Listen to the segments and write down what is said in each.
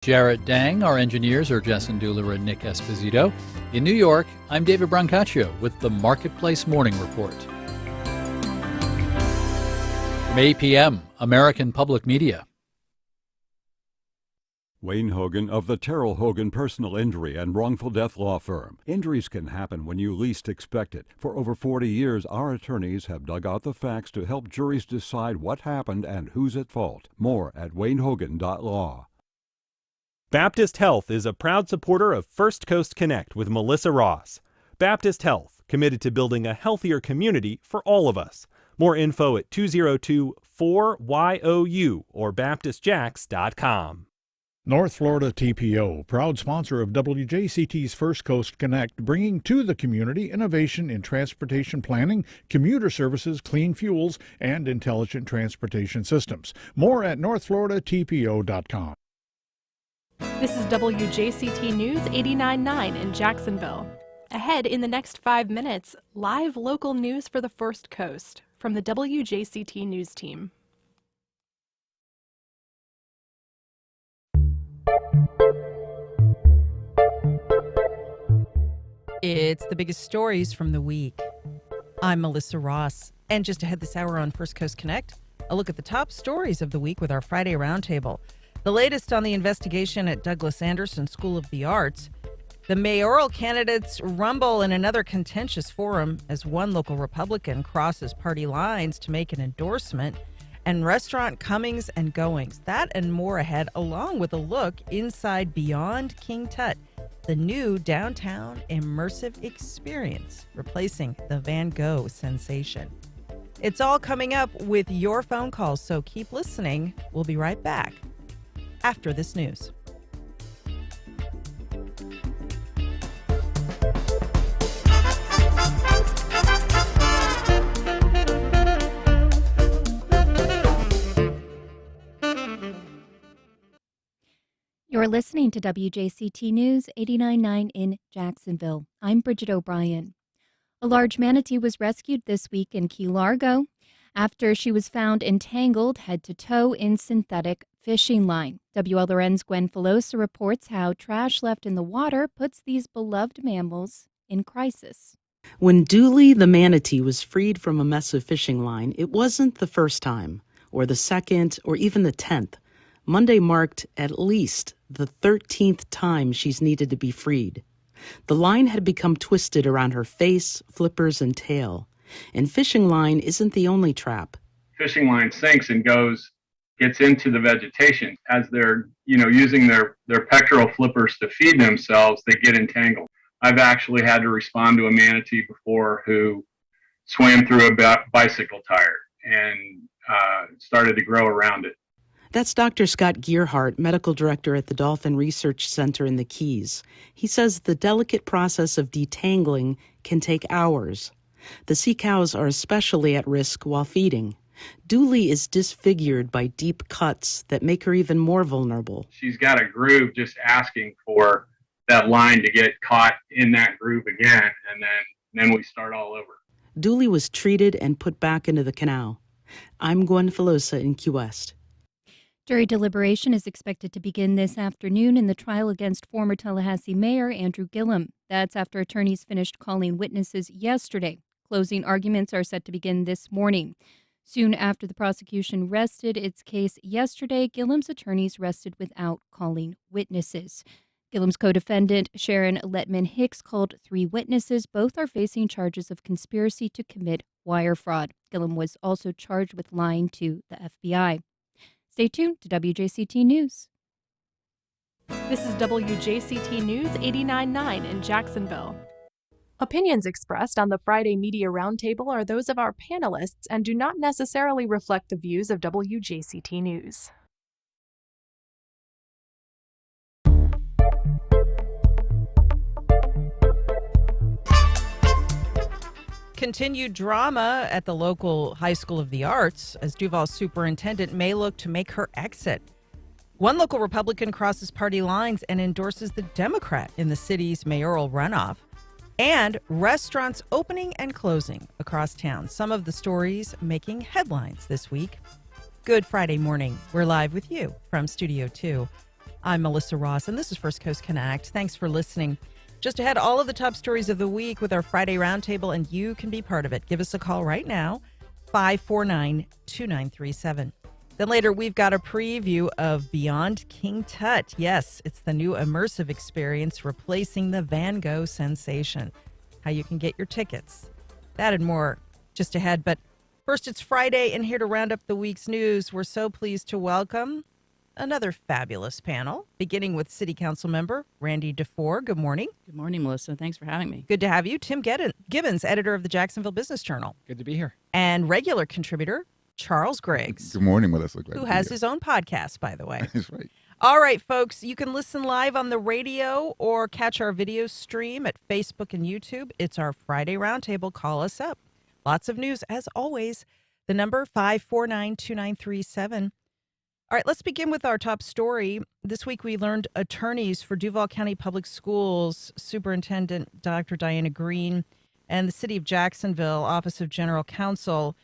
Jarrett Dang. Our engineers are Jess Ndula and Nick Esposito. In New York, I'm David Brancaccio with the Marketplace Morning Report. From 8 p.m., American Public Media. Wayne Hogan of the Terrell Hogan Personal Injury and Wrongful Death Law Firm. Injuries can happen when you least expect it. For over 40 years, our attorneys have dug out the facts to help juries decide what happened and who's at fault. More at waynehogan.law. Baptist Health is a proud supporter of First Coast Connect with Melissa Ross. Baptist Health, committed to building a healthier community for all of us. More info at 202-4YOU or baptistjacks.com. North Florida TPO, proud sponsor of WJCT's First Coast Connect, bringing to the community innovation in transportation planning, commuter services, clean fuels, and intelligent transportation systems. More at northfloridatpo.com. This is WJCT News 89.9 in Jacksonville. Ahead in the next 5 minutes, live local news for the First Coast from the WJCT News team. It's the biggest stories from the week. I'm Melissa Ross, and just ahead this hour on First Coast Connect, a look at the top stories of the week with our Friday Roundtable. The latest on the investigation at Douglas Anderson School of the Arts. The mayoral candidates rumble in another contentious forum as one local Republican crosses party lines to make an endorsement, and restaurant comings and goings. That and more ahead, along with a look inside Beyond King Tut, the new downtown immersive experience, replacing the Van Gogh sensation. It's all coming up with your phone calls, so keep listening. We'll be right back after this news. You're listening to WJCT News 89.9 in Jacksonville. I'm Bridget O'Brien. A large manatee was rescued this week in Key Largo after she was found entangled head to toe in synthetic fishing line. WLRN's Gwen Filosa reports how trash left in the water puts these beloved mammals in crisis. When Dooley the manatee was freed from a mess of fishing line, it wasn't the first time, or the second, or even the 10th. Monday marked at least the 13th time she's needed to be freed. The line had become twisted around her face, flippers, and tail. And fishing line isn't the only trap. Fishing line sinks and gets into the vegetation. As they're, using their pectoral flippers to feed themselves, they get entangled. I've actually had to respond to a manatee before who swam through a bicycle tire and started to grow around it. That's Dr. Scott Gearhart, medical director at the Dolphin Research Center in the Keys. He says the delicate process of detangling can take hours. The sea cows are especially at risk while feeding. Dooley is disfigured by deep cuts that make her even more vulnerable. She's got a groove just asking for that line to get caught in that groove again, and then we start all over. Dooley was treated and put back into the canal. I'm Gwen Filosa in Key West. Jury deliberation is expected to begin this afternoon in the trial against former Tallahassee Mayor Andrew Gillum. That's after attorneys finished calling witnesses yesterday. Closing arguments are set to begin this morning. Soon after the prosecution rested its case yesterday, Gillum's attorneys rested without calling witnesses. Gillum's co-defendant, Sharon Letman Hicks, called 3 witnesses. Both are facing charges of conspiracy to commit wire fraud. Gillum was also charged with lying to the FBI. Stay tuned to WJCT News. This is WJCT News 89.9 in Jacksonville. Opinions expressed on the Friday Media Roundtable are those of our panelists and do not necessarily reflect the views of WJCT News. Continued drama at the local High School of the Arts as Duval's superintendent may look to make her exit. One local Republican crosses party lines and endorses the Democrat in the city's mayoral runoff. And restaurants opening and closing across town. Some of the stories making headlines this week. Good Friday morning. We're live with you from Studio 2. I'm Melissa Ross, and this is First Coast Connect. Thanks for listening. Just ahead, all of the top stories of the week with our Friday Roundtable, and you can be part of it. Give us a call right now, 549-2937. Then later, we've got a preview of Beyond King Tut. Yes, it's the new immersive experience replacing the Van Gogh sensation. How you can get your tickets. That and more just ahead. But first, it's Friday, and here to round up the week's news, we're so pleased to welcome another fabulous panel, beginning with City Council member Randy DeFore. Good morning. Good morning, Melissa. Thanks for having me. Good to have you. Tim Gibbons, editor of the Jacksonville Business Journal. Good to be here. And regular contributor Charles Griggs. Good morning, Melissa. Who has his own podcast, by the way. That's right. All right, folks, you can listen live on the radio or catch our video stream at Facebook and YouTube. It's our Friday Roundtable. Call us up. Lots of news, as always. The number 549-2937. All right, let's begin with our top story. This week we learned attorneys for Duval County Public Schools Superintendent Dr. Diana Green and the City of Jacksonville Office of General Counsel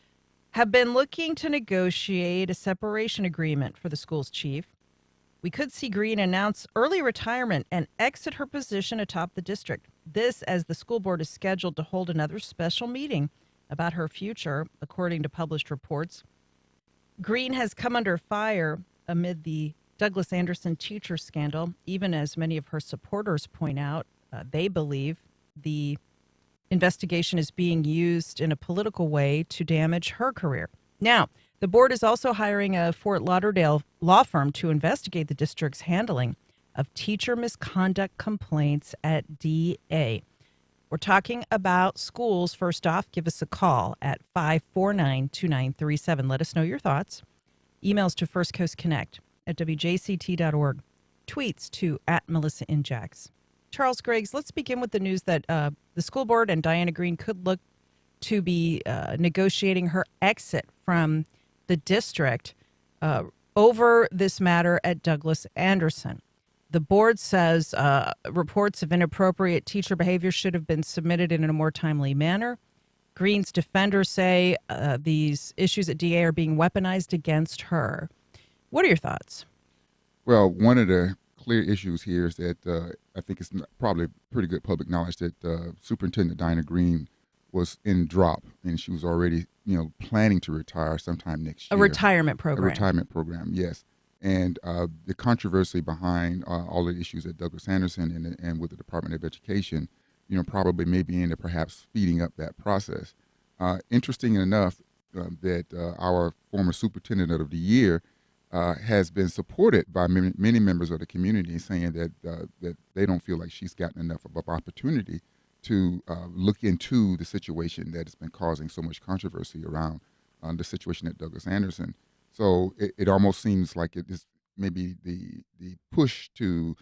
have been looking to negotiate a separation agreement for the school's chief. We could see Green announce early retirement and exit her position atop the district. This as the school board is scheduled to hold another special meeting about her future, according to published reports. Green has come under fire amid the Douglas Anderson teacher scandal, even as many of her supporters point out. They believe the investigation is being used in a political way to damage her career. Now, the board is also hiring a Fort Lauderdale law firm to investigate the district's handling of teacher misconduct complaints at DA. We're talking about schools. First off, give us a call at 549-2937. Let us know your thoughts. Emails to firstcoastconnect@wjct.org. Tweets to @MelissaInJax. Charles Griggs, let's begin with the news that the school board and Diana Green could look to be negotiating her exit from the district over this matter at Douglas Anderson. The board says reports of inappropriate teacher behavior should have been submitted in a more timely manner. Green's defenders say these issues at DA are being weaponized against her. What are your thoughts? Well, one of the clear issues here is that I think it's probably pretty good public knowledge that Superintendent Diana Green was in drop, and she was already, planning to retire sometime next year. A retirement program. A retirement program, yes. And the controversy behind all the issues at Douglas Anderson and with the Department of Education, probably may be into perhaps speeding up that process. Interesting enough that our former Superintendent of the Year has been supported by many members of the community, saying that they don't feel like she's gotten enough of an opportunity to look into the situation that has been causing so much controversy around the situation at Douglas Anderson. So it almost seems like it is maybe the push to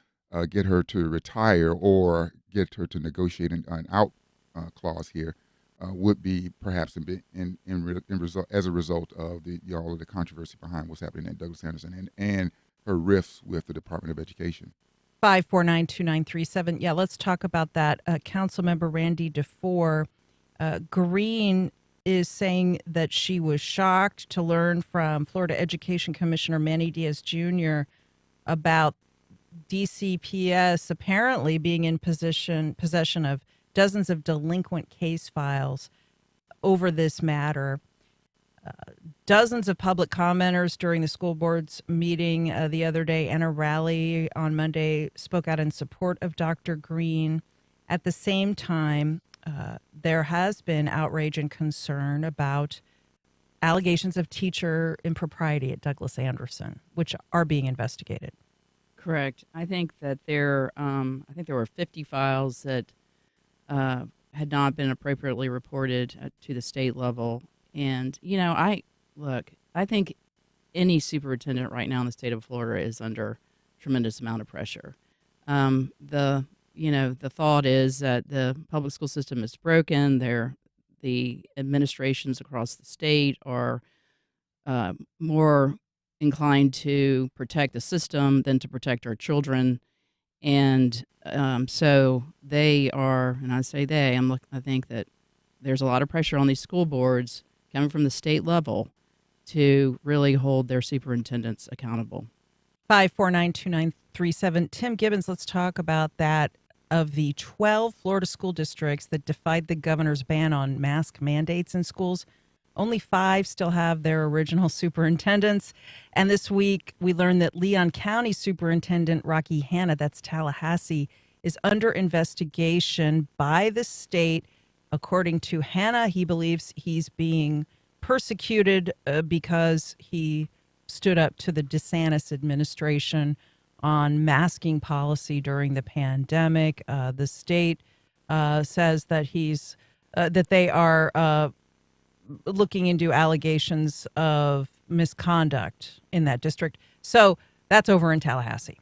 get her to retire or get her to negotiate an out clause here would be perhaps in result, as a result of all of the controversy behind what's happening at Douglas Anderson and her rifts with the Department of Education. 549-2937. Yeah, let's talk about that. Councilmember Randy DeFore, Green is saying that she was shocked to learn from Florida Education Commissioner Manny Diaz Jr. about DCPS apparently being in possession of dozens of delinquent case files over this matter. Dozens of public commenters during the school board's meeting the other day and a rally on Monday spoke out in support of Dr. Green. At the same time, there has been outrage and concern about allegations of teacher impropriety at Douglas Anderson, which are being investigated. Correct. I think that there were 50 files that had not been appropriately reported to the state level. And, I think any superintendent right now in the state of Florida is under tremendous amount of pressure. The thought is that the public school system is broken. The administrations across the state are more inclined to protect the system than to protect our children. And so they are, and I say they, I think that there's a lot of pressure on these school boards coming from the state level to really hold their superintendents accountable. 549-2937. 2937. Tim Gibbons, let's talk about that. Of the 12 Florida school districts that defied the governor's ban on mask mandates in schools, only 5 still have their original superintendents. And this week, we learned that Leon County Superintendent Rocky Hanna, that's Tallahassee, is under investigation by the state. According to Hanna, he believes he's being persecuted because he stood up to the DeSantis administration on masking policy during the pandemic. The state says that that they are looking into allegations of misconduct in that district. So that's over in Tallahassee.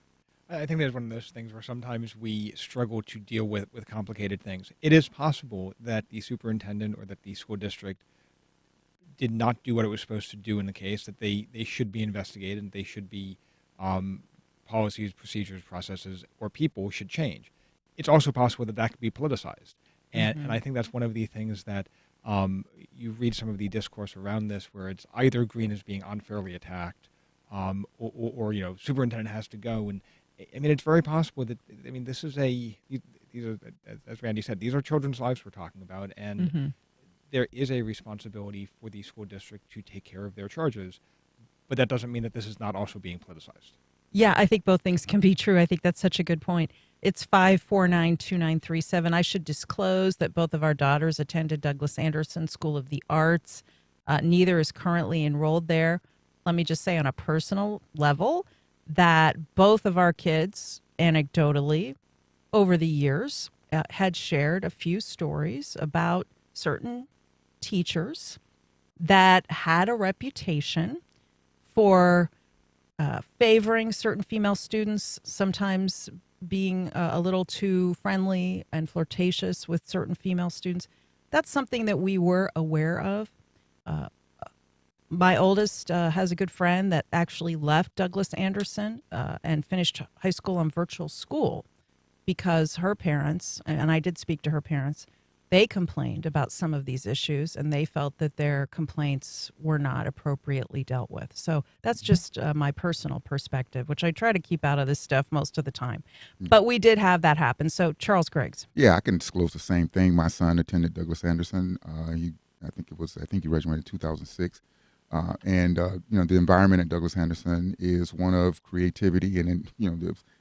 I think that's one of those things where sometimes we struggle to deal with complicated things. It is possible that the superintendent or that the school district did not do what it was supposed to do in the case, that they should be investigated, they should be policies, procedures, processes, or people should change. It's also possible that could be politicized. And I think that's one of the things that you read some of the discourse around this where it's either Green is being unfairly attacked or superintendent has to go. And I mean, it's very possible that, I mean, these are, as Randy said, these are children's lives we're talking about. And there is a responsibility for the school district to take care of their charges. But that doesn't mean that this is not also being politicized. Yeah, I think both things can be true. I think that's such a good point. It's 5492937. I should disclose that both of our daughters attended Douglas Anderson School of the Arts. Neither is currently enrolled there. Let me just say on a personal level that both of our kids, anecdotally, over the years, had shared a few stories about certain teachers that had a reputation for favoring certain female students, sometimes being a little too friendly and flirtatious with certain female students. That's something that we were aware of. My oldest has a good friend that actually left Douglas Anderson and finished high school on virtual school because her parents, and I did speak to her parents, they complained about some of these issues and they felt that their complaints were not appropriately dealt with. So that's just my personal perspective, which I try to keep out of this stuff most of the time. But we did have that happen. So Charles Griggs. Yeah, I can disclose the same thing. My son attended Douglas Anderson. I think he graduated in 2006. The environment at Douglas Anderson is one of creativity, and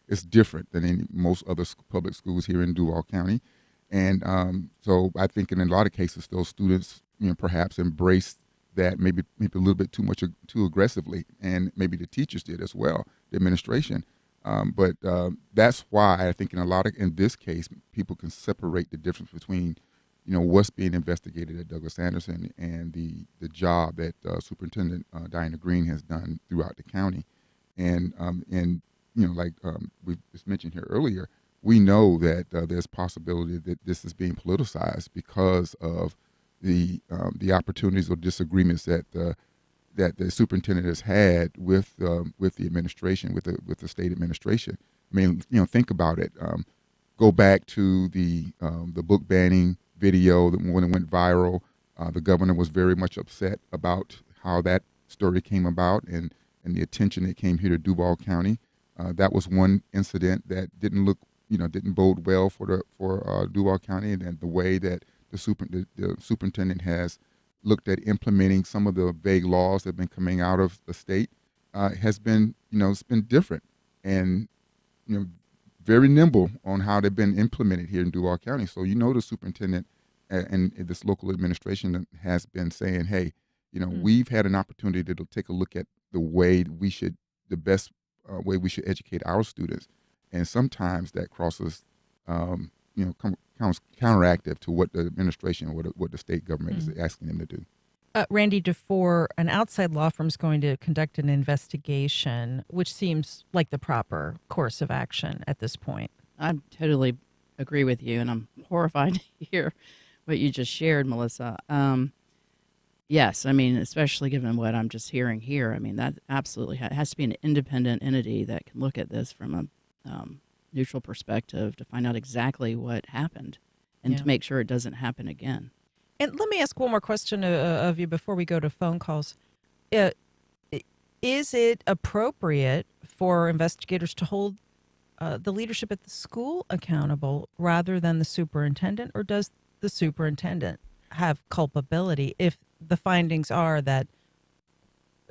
it's different than in most other public schools here in Duval County. And so I think in a lot of cases, those students, perhaps embraced that maybe a little bit too aggressively, and maybe the teachers did as well, the administration. But that's why I think in this case, people can separate the difference between, what's being investigated at Douglas Anderson and the job that Superintendent Diana Green has done throughout the county. And like we just mentioned here earlier, we know that there's possibility that this is being politicized because of the opportunities or disagreements that the superintendent has had with the administration, with the state administration. I mean, think about it. Go back to the book banning video when it went viral. The governor was very much upset about how that story came about and the attention that came here to Duval County. That was one incident that didn't bode well for Duval County, and the way that the superintendent has looked at implementing some of the vague laws that have been coming out of the state has been, it's been different and, very nimble on how they've been implemented here in Duval County. So, the superintendent and this local administration has been saying, hey, we've had an opportunity to take a look at the best way we should educate our students. And sometimes that crosses, comes counteractive to what the administration or what the state government is asking them to do. Randy DeFore, an outside law firm is going to conduct an investigation, which seems like the proper course of action at this point. I totally agree with you, and I'm horrified to hear what you just shared, Melissa. Yes, I mean, especially given what I'm just hearing here, I mean, that absolutely has to be an independent entity that can look at this from a neutral perspective to find out exactly what happened and to make sure it doesn't happen again. And let me ask one more question of you before we go to phone calls. Is it appropriate for investigators to hold the leadership at the school accountable rather than the superintendent, or does the superintendent have culpability if the findings are that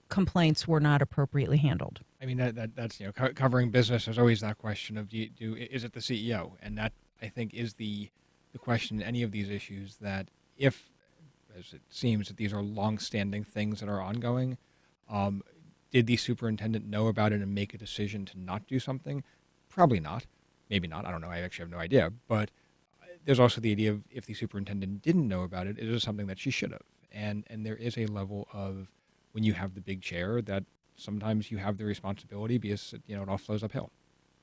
complaints were not appropriately handled? I mean, that's covering business. There's always that question of is it the CEO, and that I think is the question in any of these issues, that if, as it seems, that these are long-standing things that are ongoing, did the superintendent know about it and make a decision to not do something? Probably not. Maybe not. I don't know. I actually have no idea. But there's also the idea of, if the superintendent didn't know about it, it is something that she should have. And there is a level of, when you have the big chair, that sometimes you have the responsibility, because it all flows uphill.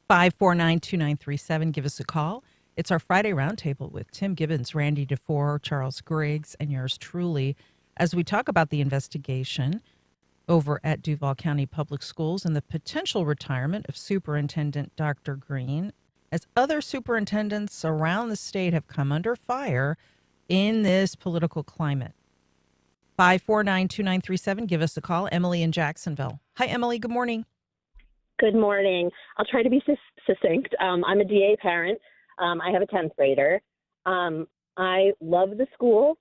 549-2937. Give us a call. It's our Friday Roundtable with Tim Gibbons, Randy DeFore, Charles Griggs, and yours truly, as we talk about the investigation over at Duval County Public Schools and the potential retirement of Superintendent Dr. Green, as other superintendents around the state have come under fire in this political climate. 549-2937. Give us a call. Emily in Jacksonville. Hi, Emily. Good morning. Good morning. I'll try to be succinct. I'm a DA parent. I have a 10th grader. I love the school.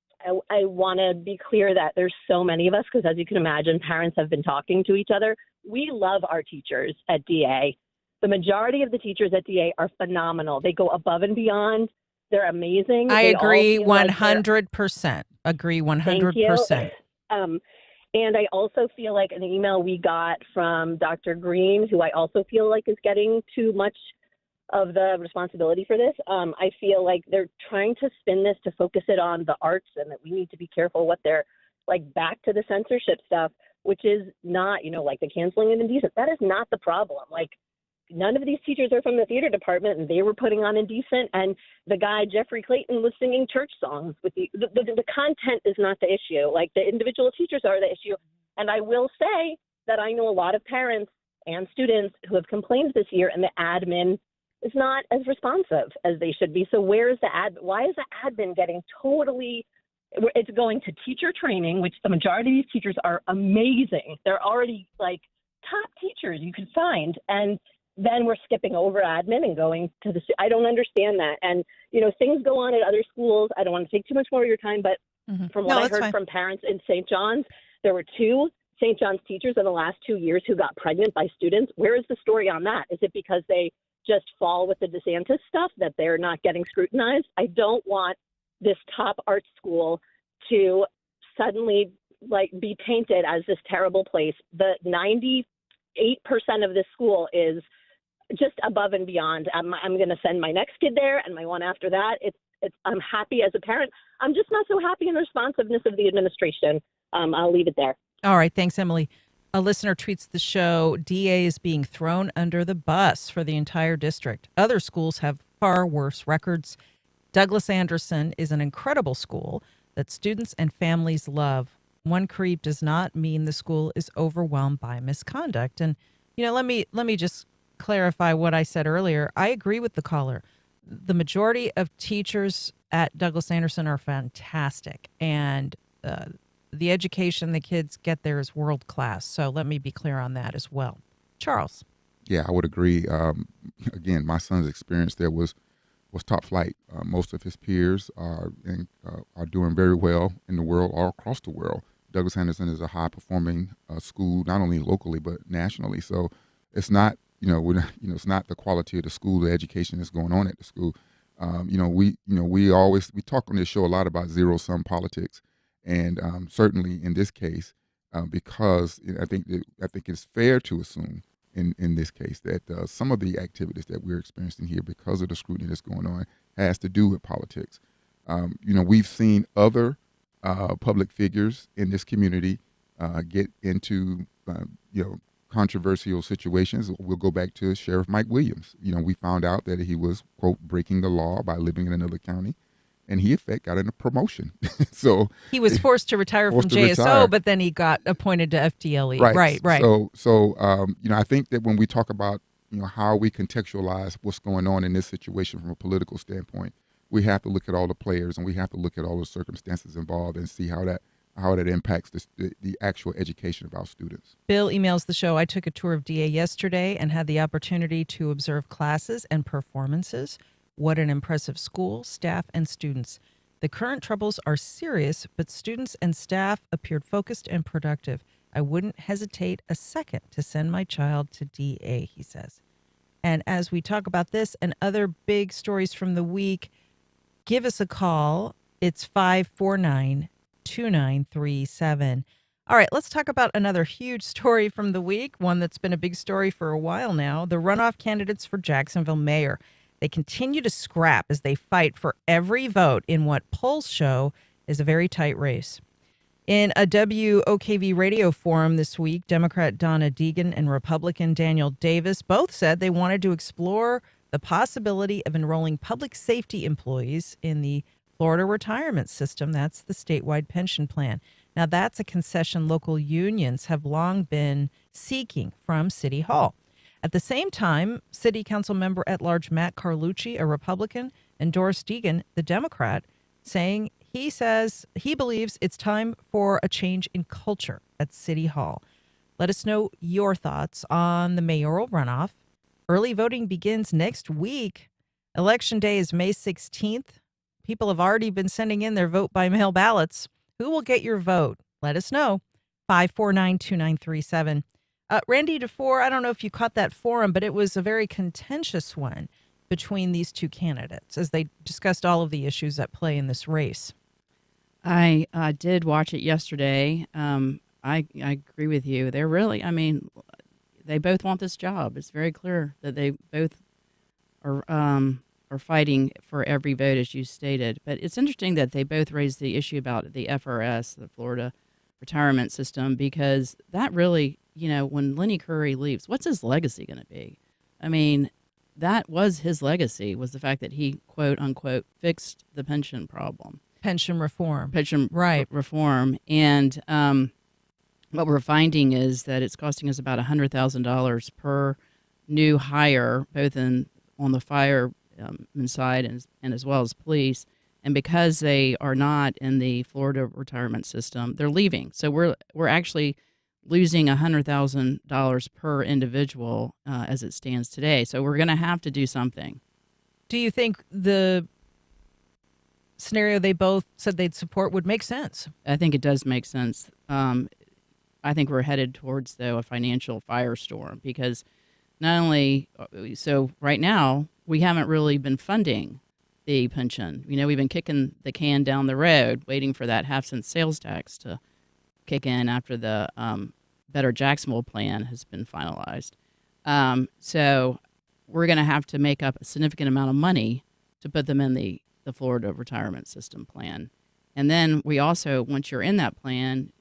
I want to be clear that there's so many of us, because as you can imagine, parents have been talking to each other. We love our teachers at DA. The majority of the teachers at DA are phenomenal. They go above and beyond. They're amazing. I agree 100%. Agree 100%. Thank you. And I also feel like an email we got from Dr. Green, who I also feel like is getting too much of the responsibility for this. I feel like they're trying to spin this to focus it on the arts, and that we need to be careful what they're like, back to the censorship stuff, which is not, like the canceling of Indecent. That is not the problem. Like, none of these teachers are from the theater department, and they were putting on Indecent, and the guy, Jeffrey Clayton, was singing church songs. With the content is not the issue. Like, the individual teachers are the issue. And I will say that I know a lot of parents and students who have complained this year, and the admin is not as responsive as they should be. So why is the admin getting totally, it's going to teacher training, which the majority of these teachers are amazing. They're already like top teachers you could find. And then we're skipping over admin and going to I don't understand that. And, things go on at other schools. I don't want to take too much more of your time, but from what I heard from parents in St. John's, there were 2 St. John's teachers in the last 2 years who got pregnant by students. Where is the story on that? Is it because they just fall with the DeSantis stuff that they're not getting scrutinized? I don't want this top art school to suddenly be painted as this terrible place. The 98% of this school is just above and beyond. I'm going to send my next kid there, and my one after that. I'm happy as a parent. I'm just not so happy in the responsiveness of the administration. I'll leave it there. All right. Thanks, Emily. A listener tweets the show, DA is being thrown under the bus for the entire district. Other schools have far worse records. Douglas Anderson is an incredible school that students and families love. One creep does not mean the school is overwhelmed by misconduct. And, let me just clarify what I said earlier. I agree with the caller. The majority of teachers at Douglas Anderson are fantastic, and the education the kids get there is world class. So let me be clear on that as well. Charles. Yeah, I would agree. Again, my son's experience there was top flight. Most of his peers are doing very well in the world, all across the world. Douglas Anderson is a high performing school, not only locally but nationally. So it's not, it's not the quality of the school, the education that's going on at the school. We talk on this show a lot about zero sum politics. And certainly in this case, because I think it's fair to assume in this case that some of the activities that we're experiencing here, because of the scrutiny that's going on, has to do with politics. We've seen other public figures in this community get into controversial situations. We'll go back to Sheriff Mike Williams. We found out that he was, quote, breaking the law by living in another county. And he, in fact, got a promotion. So he was forced to retire from JSO, but then he got appointed to FDLE. Right. So I think that when we talk about, how we contextualize what's going on in this situation from a political standpoint, we have to look at all the players and we have to look at all the circumstances involved and see how that how that impacts the actual education of our students. Bill emails the show. I took a tour of DA yesterday and had the opportunity to observe classes and performances. What an impressive school, staff, and students. The current troubles are serious, but students and staff appeared focused and productive. I wouldn't hesitate a second to send my child to DA, he says. And as we talk about this and other big stories from the week, give us a call. It's 549-2937. All right, let's talk about another huge story from the week, one that's been a big story for a while now. The runoff candidates for Jacksonville mayor. They continue to scrap as they fight for every vote in what polls show is a very tight race. In a WOKV radio forum this week, Democrat Donna Deegan and Republican Daniel Davis both said they wanted to explore the possibility of enrolling public safety employees in the Florida retirement system. That's the statewide pension plan. Now, that's a concession local unions have long been seeking from City Hall. At the same time, City Council member at large Matt Carlucci, a Republican, and Doris Deegan, the Democrat, saying he says he believes it's time for a change in culture at City Hall. Let us know your thoughts on the mayoral runoff. Early voting begins next week. Election day is May 16th. People have already been sending in their vote by mail ballots. Who will get your vote? Let us know. 549-2937. Randy DeFore, I don't know if you caught that forum, but it was a very contentious one between these two candidates as they discussed all of the issues at play in this race. I did watch it yesterday. I agree with you. They're really, they both want this job. It's very clear that they both are fighting for every vote, as you stated. But it's interesting that they both raised the issue about the FRS, the Florida retirement system, because that really, when Lenny Curry leaves, what's his legacy going to be? I mean, that was his legacy, was the fact that he, quote unquote, fixed the pension problem. Pension reform. Reform. And what we're finding is that it's costing us about $100,000 per new hire, both on the fireman side and as well as police. And because they are not in the Florida retirement system, they're leaving. So we're actually losing $100,000 per individual as it stands today. So we're going to have to do something. Do you think the scenario they both said they'd support would make sense? I think it does make sense. I think we're headed towards, though, a financial firestorm because not only so right now we haven't really been funding the pension. We've been kicking the can down the road, waiting for that half-cent sales tax to kick in after the Better Jacksonville plan has been finalized. So we're going to have to make up a significant amount of money to put them in the Florida retirement system plan. And then we also, once you're in that plan,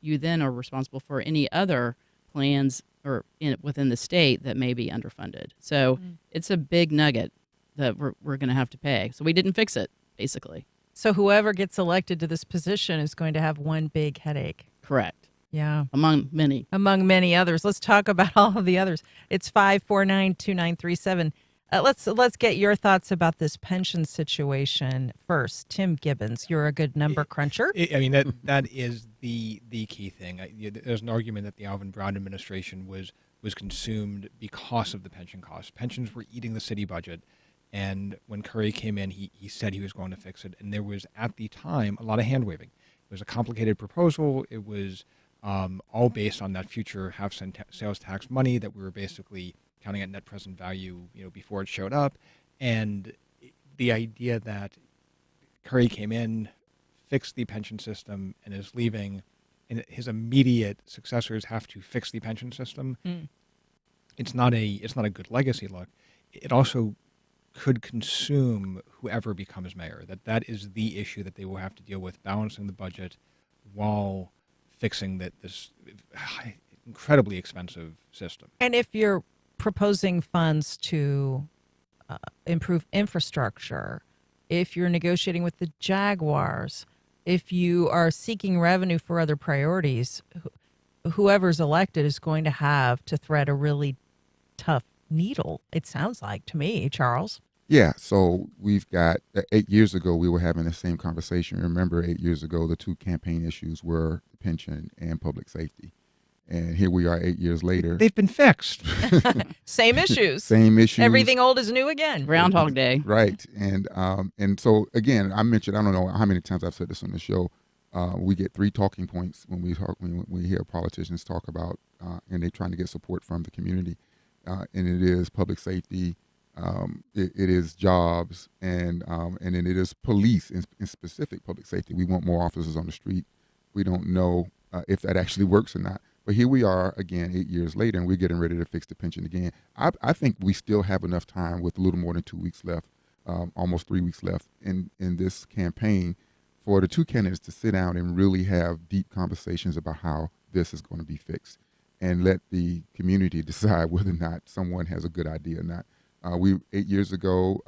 you then are responsible for any other plans or within the state that may be underfunded. So it's a big nugget that we're going to have to pay. So we didn't fix it, basically. So whoever gets elected to this position is going to have one big headache. Correct. Yeah. Among many others. Let's talk about all of the others. It's 549-2937. Let's get your thoughts about this pension situation first. Tim Gibbons, you're a good number cruncher. That is the key thing. There's an argument that the Alvin Brown administration was consumed because of the pension costs. Pensions were eating the city budget. And when Curry came in, he said he was going to fix it. And there was, at the time, a lot of hand-waving. It was a complicated proposal. It was all based on that future half-cent sales tax money that we were basically counting at net present value, before it showed up. And the idea that Curry came in, fixed the pension system, and is leaving, and his immediate successors have to fix the pension system, it's not a good legacy look. It also could consume whoever becomes mayor. That is the issue that they will have to deal with, balancing the budget while fixing this incredibly expensive system. And if you're proposing funds to improve infrastructure, if you're negotiating with the Jaguars, if you are seeking revenue for other priorities, whoever's elected is going to have to thread a really tough needle, it sounds like to me, Charles. Yeah, so we've got 8 years ago, we were having the same conversation. Remember, 8 years ago, the two campaign issues were pension and public safety. And here we are 8 years later. They've been fixed. Same issues. Same issues. Everything old is new again. Groundhog Day. Right. And so, again, I mentioned, I don't know how many times I've said this on the show, we get 3 talking points when we hear politicians talk about, and they're trying to get support from the community. And it is public safety, it is jobs, and then it is police, in specific public safety. We want more officers on the street. We don't know if that actually works or not. But here we are again 8 years later, and we're getting ready to fix the pension again. I think we still have enough time with a little more than 2 weeks left, almost 3 weeks left in this campaign, for the two candidates to sit down and really have deep conversations about how this is going to be fixed, and let the community decide whether or not someone has a good idea or not. 8 years ago,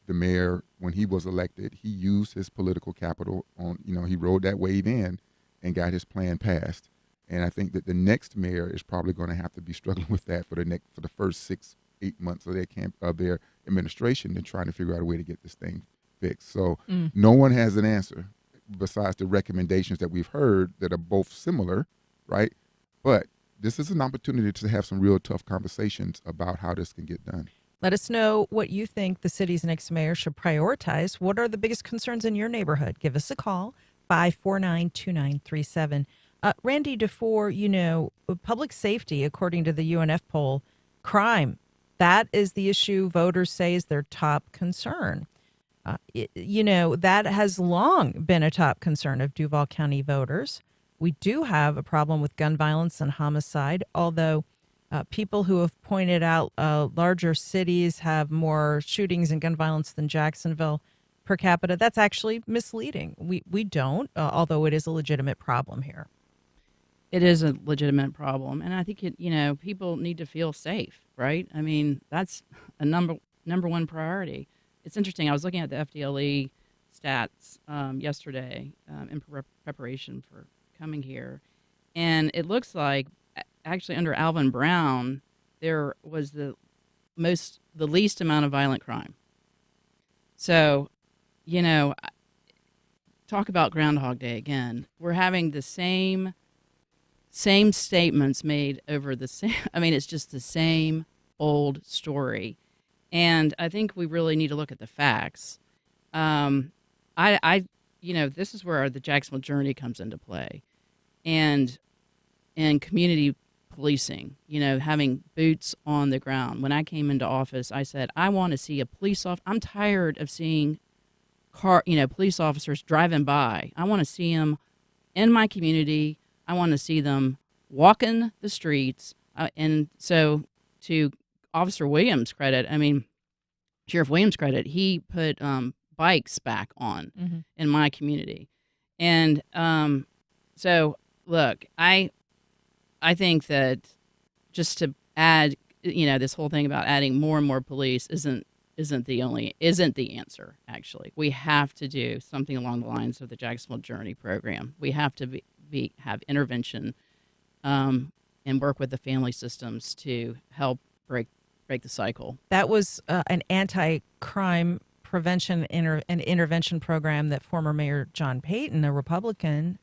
the mayor, when he was elected, he used his political capital on, he rode that wave in and got his plan passed. And I think that the next mayor is probably going to have to be struggling with that for the first 6-8 months of their administration, and trying to figure out a way to get this thing fixed. So no one has an answer besides the recommendations that we've heard that are both similar, right? But this is an opportunity to have some real tough conversations about how this can get done. Let us know what you think the city's next mayor should prioritize. What are the biggest concerns in your neighborhood? Give us a call, 549-2937. Randy DeFore, public safety, according to the UNF poll, crime, that is the issue voters say is their top concern. That has long been a top concern of Duval County voters. We do have a problem with gun violence and homicide, although people who have pointed out larger cities have more shootings and gun violence than Jacksonville per capita. That's actually misleading. We don't, although it is a legitimate problem here. It is a legitimate problem, and I think people need to feel safe, right? I mean, that's a number one priority. It's interesting. I was looking at the FDLE stats yesterday in preparation for coming here, and it looks like actually under Alvin Brown there was the least amount of violent crime. So, talk about Groundhog Day again. We're having the same statements made over the same. I mean, it's just the same old story, and I think we really need to look at the facts. This is where the Jacksonville journey comes into play, and community policing. Having boots on the ground. When I came into office, I said I want to see a police officer. I'm tired of seeing police officers driving by. I want to see them in my community. I want to see them walking the streets. And so to Officer Williams' credit, Sheriff Williams' credit, he put bikes back on in my community. And so, look, I think that just to add, this whole thing about adding more and more police isn't the answer, actually. We have to do something along the lines of the Jacksonville Journey program. We have to have intervention and work with the family systems to help break the cycle. That was an anti-crime prevention and intervention program that former Mayor John Payton, a Republican,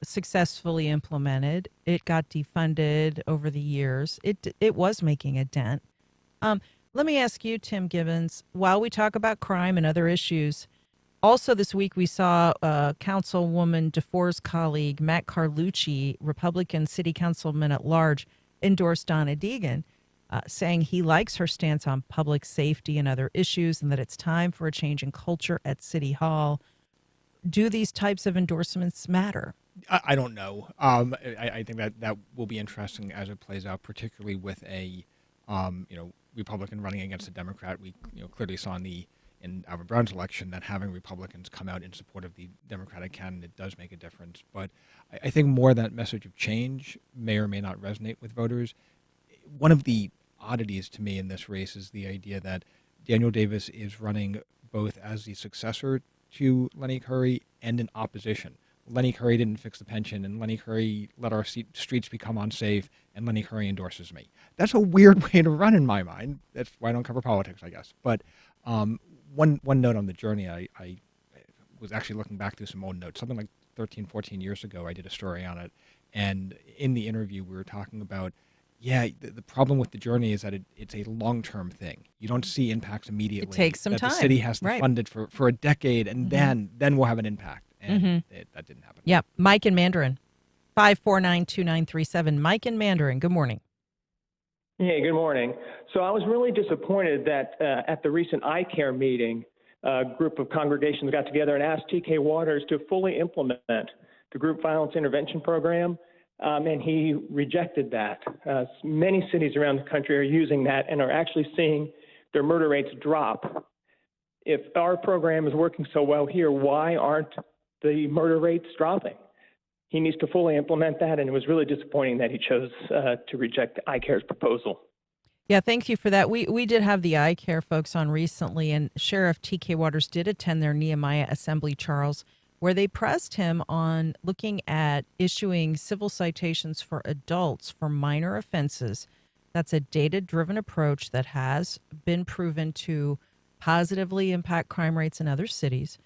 successfully implemented. It got defunded over the years. It was making a dent. Let me ask you, Tim Gibbons, while we talk about crime and other issues, also this week we saw Councilwoman DeFore's colleague, Matt Carlucci, Republican city councilman at large, endorse Donna Deegan, saying he likes her stance on public safety and other issues and that it's time for a change in culture at City Hall. Do these types of endorsements matter? I don't know. I think that will be interesting as it plays out, particularly with a Republican running against a Democrat. We clearly saw in Alvin Brown's election that having Republicans come out in support of the Democratic candidate does make a difference. But I think more that message of change may or may not resonate with voters. One of the oddities to me in this race is the idea that Daniel Davis is running both as the successor to Lenny Curry and in opposition. Lenny Curry didn't fix the pension, and Lenny Curry let our streets become unsafe, and Lenny Curry endorses me. That's a weird way to run in my mind. That's why I don't cover politics, I guess. But One note on the journey, I was actually looking back through some old notes, something like 13, 14 years ago. I did a story on it. And in the interview, we were talking about, the problem with the journey is that it's a long-term thing. You don't see impacts immediately. It takes some time. The city has to Right. fund it for a decade, and then we'll have an impact. And that didn't happen. Yeah. Mike in Mandarin, 549-2937. Mike in Mandarin, good morning. Hey, good morning. So I was really disappointed that at the recent iCare meeting, a group of congregations got together and asked TK Waters to fully implement the group violence intervention program, and he rejected that. Many cities around the country are using that and are actually seeing their murder rates drop. If our program is working so well here, why aren't the murder rates dropping? He needs to fully implement that, and it was really disappointing that he chose to reject iCare's proposal. Yeah, thank you for that. We did have the iCare folks on recently, and Sheriff TK Waters did attend their Nehemiah Assembly, Charles, where they pressed him on looking at issuing civil citations for adults for minor offenses. That's a data-driven approach that has been proven to positively impact crime rates in other cities.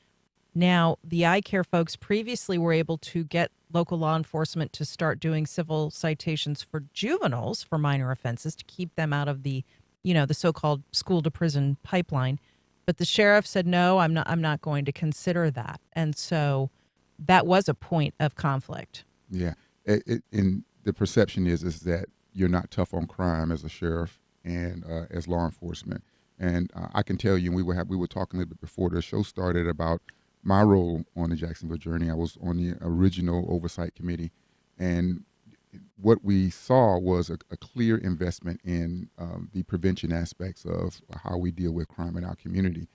Now, the iCare folks previously were able to get local law enforcement to start doing civil citations for juveniles for minor offenses to keep them out of the, the so-called school to prison pipeline. But the sheriff said, no, I'm not going to consider that. And so that was a point of conflict. Yeah. And the perception is that you're not tough on crime as a sheriff and as law enforcement. And I can tell you, we were talking a little bit before the show started about my role on the Jacksonville journey. I was on the original oversight committee, and what we saw was a clear investment in the prevention aspects of how we deal with crime in our community.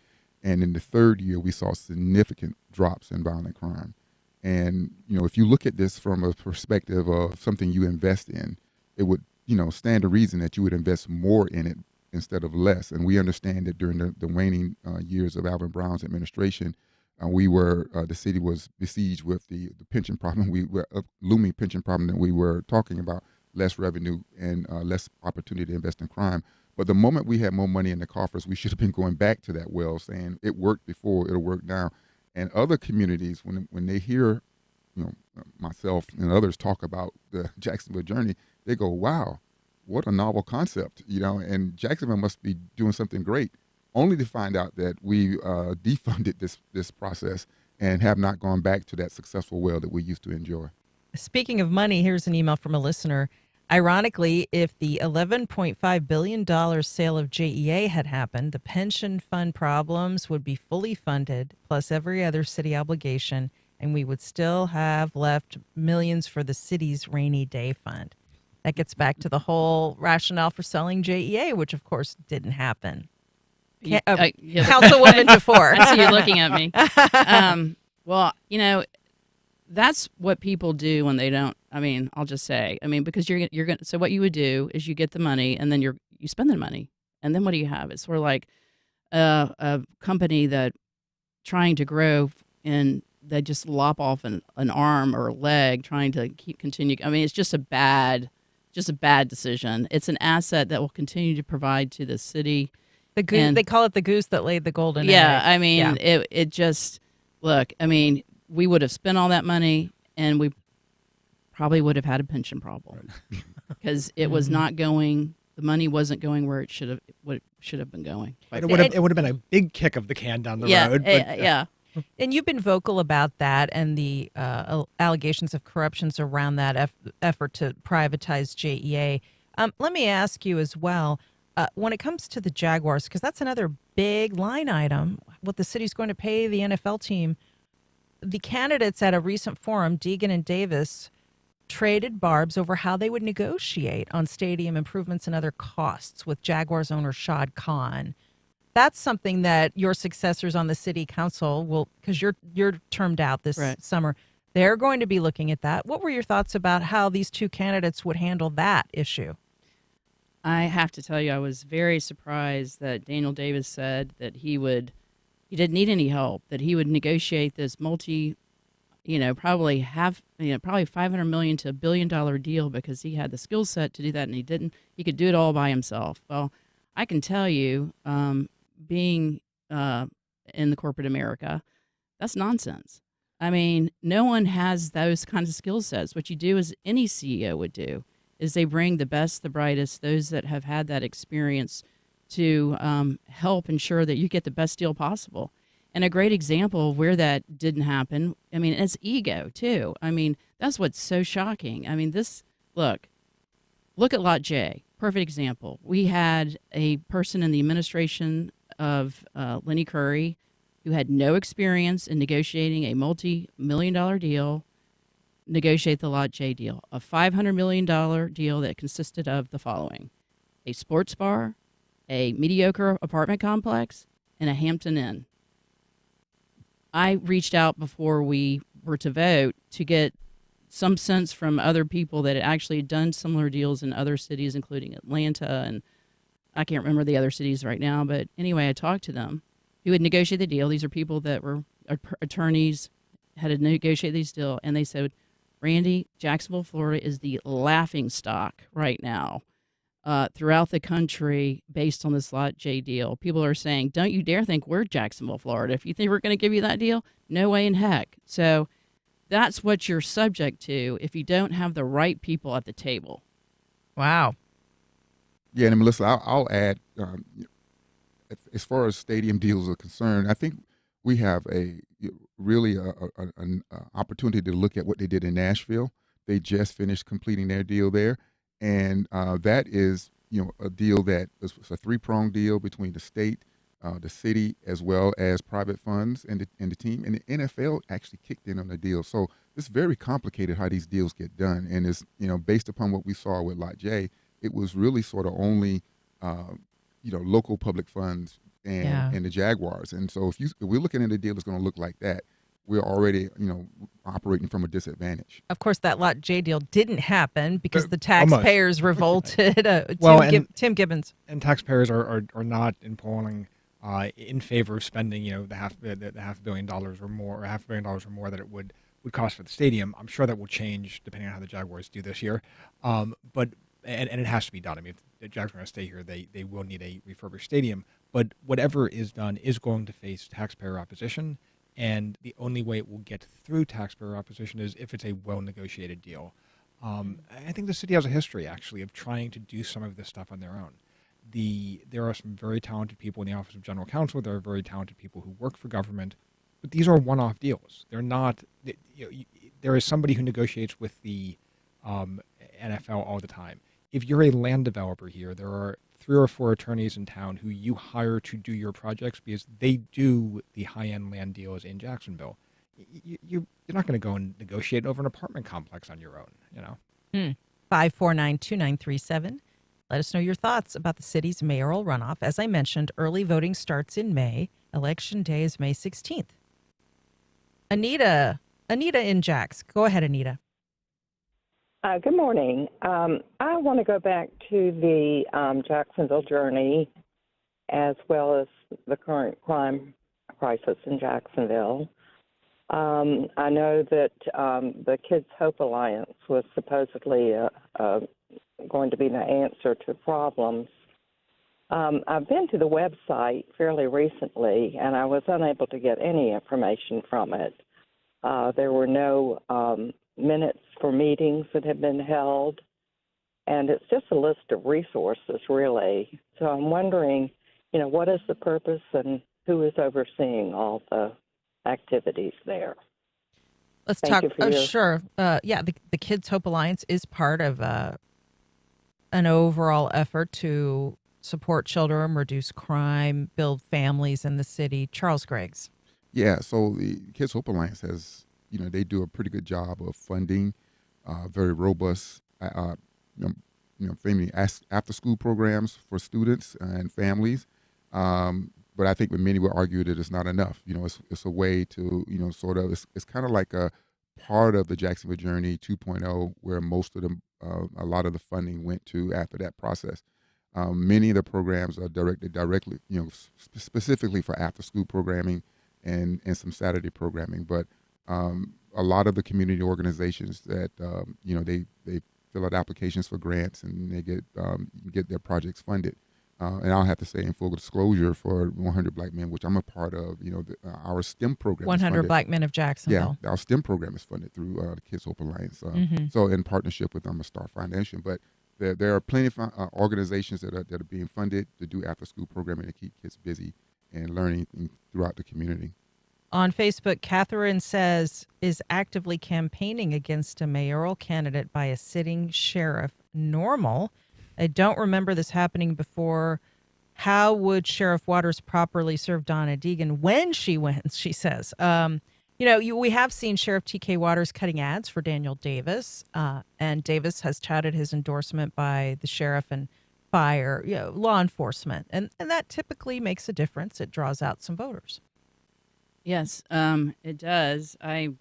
And in the third year, we saw significant drops in violent crime. And, if you look at this from a perspective of something you invest in, it would, stand to reason that you would invest more in it instead of less. And we understand that during the waning years of Alvin Brown's administration, the city was besieged with the pension problem. We were a looming pension problem that we were talking about, less revenue and less opportunity to invest in crime. But the moment we had more money in the coffers, we should have been going back to that well, saying it worked before, it'll work now. And other communities, when they hear, myself and others talk about the Jacksonville journey, they go, wow, what a novel concept, and Jacksonville must be doing something great. Only to find out that we defunded this process and have not gone back to that successful well that we used to enjoy. Speaking of money, here's an email from a listener. Ironically, if the $11.5 billion sale of JEA had happened, the pension fund problems would be fully funded, plus every other city obligation, and we would still have left millions for the city's rainy day fund. That gets back to the whole rationale for selling JEA, which, of course, didn't happen. Councilwoman DeFore. I see you looking at me. Well, that's what people do when they don't. I'll just say. Because you're going. So what you would do is you get the money and then you spend the money, and then what do you have? It's sort of like a company that trying to grow and they just lop off an arm or a leg trying to continue. It's just a bad decision. It's an asset that will continue to provide to the city. The goose, they call it the goose that laid the golden egg. It just, look, we would have spent all that money and we probably would have had a pension problem because it was not going, the money wasn't going where it should have been going. It would have been a big kick of the can down the road. Yeah. And you've been vocal about that and the allegations of corruptions around that effort to privatize JEA. Let me ask you as well, when it comes to the Jaguars, because that's another big line item, what the city's going to pay the NFL team, the candidates at a recent forum, Deegan and Davis, traded barbs over how they would negotiate on stadium improvements and other costs with Jaguars owner Shad Khan. That's something that your successors on the city council will, because you're termed out this summer, they're going to be looking at that. What were your thoughts about how these two candidates would handle that issue? I have to tell you, I was very surprised that Daniel Davis said that he didn't need any help, that he would negotiate this probably $500 million to $1 billion deal because he had the skill set to do that, and he could do it all by himself. Well, I can tell you, being in the corporate America. That's nonsense. I mean, no one has those kinds of skill sets. What you do is any CEO would do is they bring the best, the brightest, those that have had that experience to help ensure that you get the best deal possible. And a great example of where that didn't happen, I mean, it's ego too. I mean, that's what's so shocking. I mean, look at Lot J. Perfect example. We had a person in the administration of Lenny Curry who had no experience in negotiating a multi-million-dollar deal, negotiate the Lot J deal, a $500 million deal that consisted of the following: a sports bar, a mediocre apartment complex, and a Hampton Inn. I reached out before we were to vote to get some sense from other people that had actually done similar deals in other cities, including Atlanta, and I can't remember the other cities right now. But anyway, I talked to them who had negotiated the deal. These are people that were attorneys, had to negotiate these deals, and they said, Randy, Jacksonville, Florida is the laughing stock right now throughout the country based on this Lot J deal. People are saying, don't you dare think we're Jacksonville, Florida. If you think we're going to give you that deal, no way in heck. So that's what you're subject to if you don't have the right people at the table. Wow. Yeah, and Melissa, I'll add, as far as stadium deals are concerned, I think we have an opportunity to look at what they did in Nashville. They just finished completing their deal there, and that is a deal that was a three-pronged deal between the state, the city, as well as private funds and the team. And the NFL actually kicked in on the deal. So it's very complicated how these deals get done. And it's based upon what we saw with Lot J, it was really sort of only local public funds and the Jaguars. And so if we're looking at a deal that's going to look like that, we're already operating from a disadvantage. Of course, that Lot J deal didn't happen because the taxpayers revolted. Tim Gibbons. And taxpayers are not in polling in favor of spending the $500 million or more, or $500 million or more that it would cost for the stadium. I'm sure that will change depending on how the Jaguars do this year. But it has to be done. I mean, if the Jaguars are going to stay here, they will need a refurbished stadium. But whatever is done is going to face taxpayer opposition. And the only way it will get through taxpayer opposition is if it's a well-negotiated deal. I think the city has a history, actually, of trying to do some of this stuff on their own. There are some very talented people in the Office of General Counsel. There are very talented people who work for government. But these are one-off deals. They're not there is somebody who negotiates with the NFL all the time. If you're a land developer here, there are 3 or 4 attorneys in town who you hire to do your projects because they do the high-end land deals in Jacksonville. You're not going to go and negotiate over an apartment complex on your own, 549-2937. Let us know your thoughts about the city's mayoral runoff. As I mentioned, early voting starts in May. Election day is May 16th. Anita in Jax. Go ahead, Anita. Good morning. I want to go back to the Jacksonville journey as well as the current crime crisis in Jacksonville. I know that the Kids Hope Alliance was supposedly going to be the answer to problems. I've been to the website fairly recently, and I was unable to get any information from it. There were no minutes for meetings that have been held, and it's just a list of resources, really. So I'm wondering, what is the purpose and who is overseeing all the activities there? Let's talk. Sure. The Kids Hope Alliance is part of an overall effort to support children, reduce crime, build families in the city. Charles Greggs. Yeah, so the Kids Hope Alliance has, they do a pretty good job of funding very robust, family after-school programs for students and families. But I think many would argue that it's not enough. It's a way to, it's kind of like a part of the Jacksonville Journey 2.0, where most of them, a lot of the funding went to after that process. Many of the programs are directed directly, specifically for after-school programming and some Saturday programming. But a lot of the community organizations that, they fill out applications for grants and they get their projects funded. And I'll have to say, in full disclosure, for 100 Black Men, which I'm a part of, our STEM program. 100 Black Men of Jacksonville. Yeah, our STEM program is funded through the Kids Hope Alliance. So in partnership with a Star Foundation. But there are plenty of organizations that are being funded to do after-school programming to keep kids busy and learning throughout the community. On Facebook, Catherine says, is actively campaigning against a mayoral candidate by a sitting sheriff normal? I don't remember this happening before. How would Sheriff Waters properly serve Donna Deegan when she wins, she says. We have seen Sheriff T.K. Waters cutting ads for Daniel Davis, and Davis has touted his endorsement by the sheriff and fire, law enforcement. And that typically makes a difference. It draws out some voters. Yes, it does. I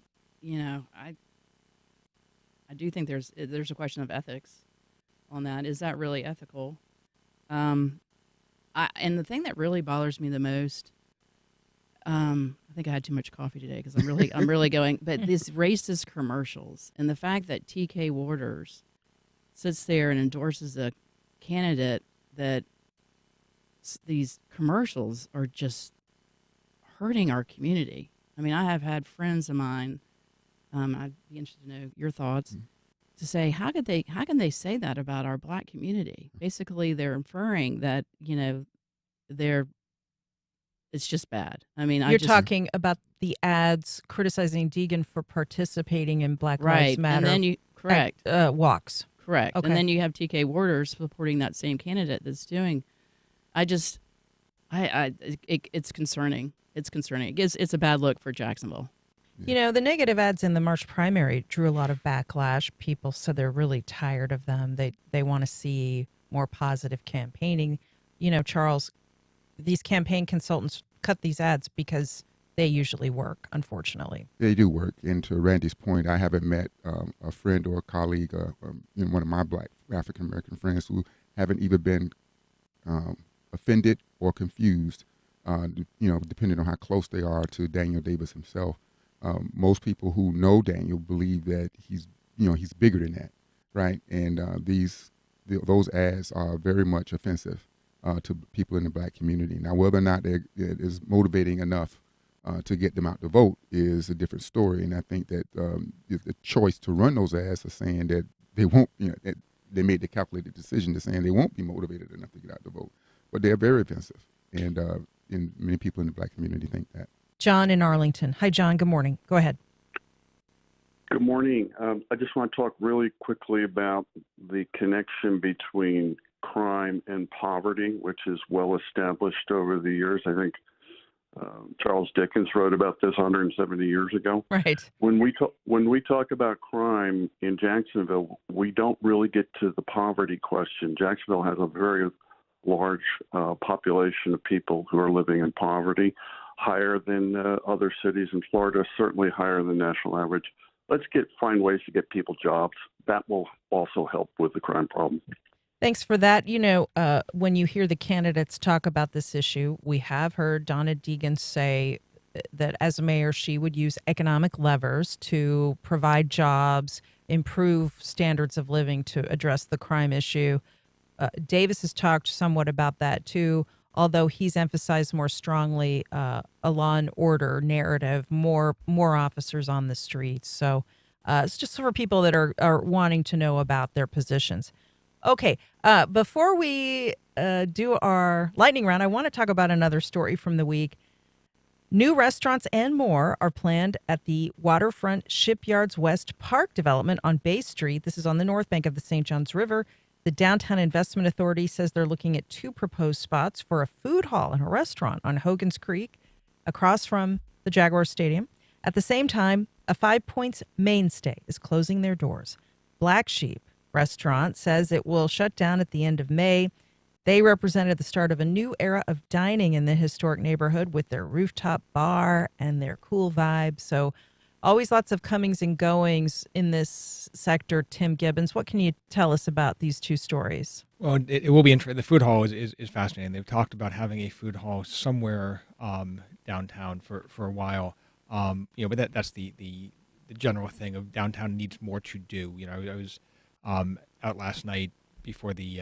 do think there's a question of ethics on that. Is that really ethical? And the thing that really bothers me the most, I think I had too much coffee today because I'm really going. But these racist commercials and the fact that T.K. Waters sits there and endorses a candidate that these commercials are just hurting our community. I mean, I have had friends of mine. I'd be interested to know your thoughts. To say how can they say that about our Black community? Basically, they're inferring that it's just bad. I mean, you're talking about the ads criticizing Deegan for participating in Black Lives Matter. And then walks. Correct. Okay. And then you have T.K. Waters supporting that same candidate that's doing. It's concerning. It's concerning. It's a bad look for Jacksonville. The negative ads in the March primary drew a lot of backlash. People said they're really tired of them. They want to see more positive campaigning. Charles, these campaign consultants cut these ads because they usually work, unfortunately. They do work. And to Randy's point, I haven't met a friend or a colleague, one of my Black African-American friends who haven't either been offended or confused, depending on how close they are to Daniel Davis himself. Most people who know Daniel believe that he's bigger than that, right? And those ads are very much offensive to people in the Black community. Now, whether or not it is motivating enough to get them out to vote is a different story. And I think that the choice to run those ads are saying that they won't, that they made the calculated decision to saying they won't be motivated enough to get out to vote. But they're very offensive, and many people in the Black community think that. John in Arlington. Hi, John. Good morning. Go ahead. Good morning. I just want to talk really quickly about the connection between crime and poverty, which is well established over the years. I think Charles Dickens wrote about this 170 years ago. Right. When we talk about crime in Jacksonville, we don't really get to the poverty question. Jacksonville has a very large population of people who are living in poverty, higher than other cities in Florida, certainly higher than national average. Let's find ways to get people jobs. That will also help with the crime problem. Thanks for that. When you hear the candidates talk about this issue, we have heard Donna Deegan say that as a mayor, she would use economic levers to provide jobs, improve standards of living to address the crime issue. Davis has talked somewhat about that too, although he's emphasized more strongly a law and order narrative, more officers on the streets. So it's just for people that are wanting to know about their positions. Okay, before we do our lightning round, I want to talk about another story from the week. New restaurants and more are planned at the Waterfront Shipyards West Park development on Bay Street. This is on the north bank of the St. Johns River. The Downtown Investment Authority says they're looking at 2 proposed spots for a food hall and a restaurant on Hogan's Creek across from the Jaguar Stadium. At the same time, a 5 Points mainstay is closing their doors. Black Sheep Restaurant says it will shut down at the end of May. They represented the start of a new era of dining in the historic neighborhood with their rooftop bar and their cool vibe. So always lots of comings and goings in this sector. Tim Gibbons, what can you tell us about these 2 stories? Well, it will be interesting. The food hall is fascinating. They've talked about having a food hall somewhere downtown for a while. But that's the general thing of downtown needs more to do. I was out last night before the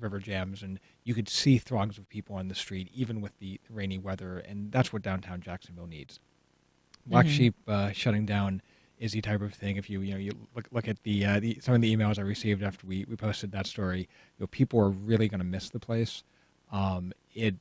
river jams, and you could see throngs of people on the street, even with the rainy weather, and that's what downtown Jacksonville needs. Black Sheep shutting down is the type of thing. If you look at the some of the emails I received after we posted that story, people are really going to miss the place. It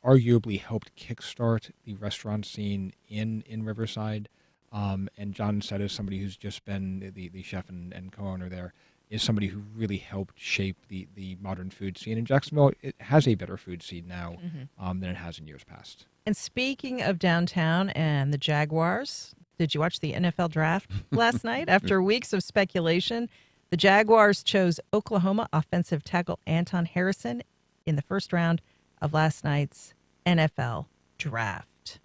arguably helped kickstart the restaurant scene in Riverside. And John said, as somebody who's just been the chef and co-owner there, is somebody who really helped shape the modern food scene. In Jacksonville, it has a better food scene now than it has in years past. And speaking of downtown and the Jaguars, did you watch the NFL draft last night? After weeks of speculation, the Jaguars chose Oklahoma offensive tackle Anton Harrison in the first round of last night's NFL draft.